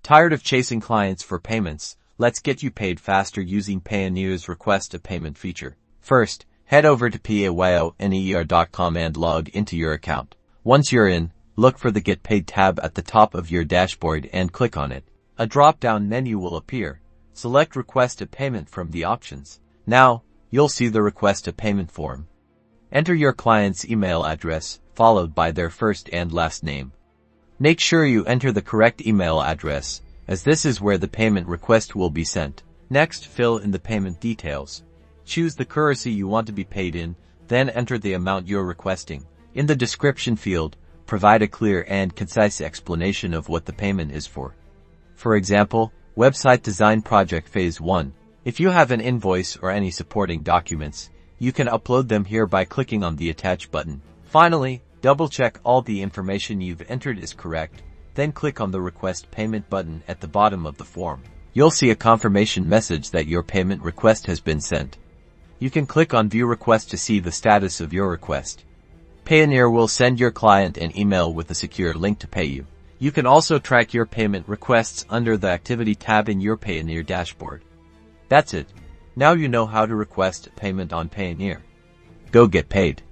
Tired of chasing clients for payments? Let's get you paid faster using Payoneer's Request a Payment feature. First, head over to payoneer.com and log into your account. Once you're in, look for the Get Paid tab at the top of your dashboard and click on it. A drop-down menu will appear. Select Request a Payment from the options. Now, you'll see the Request a Payment form. Enter your client's email address, followed by their first and last name. Make sure you enter the correct email address, as this is where the payment request will be sent. Next, fill in the payment details. Choose the currency you want to be paid in, then enter the amount you're requesting. In the description field, provide a clear and concise explanation of what the payment is for. For example, Website Design Project Phase 1. If you have an invoice or any supporting documents, you can upload them here by clicking on the Attach button. Finally, double-check all the information you've entered is correct, then click on the Request Payment button at the bottom of the form. You'll see a confirmation message that your payment request has been sent. You can click on View Request to see the status of your request. Payoneer will send your client an email with a secure link to pay you. You can also track your payment requests under the Activity tab in your Payoneer dashboard. That's it. Now you know how to request a payment on Payoneer. Go get paid.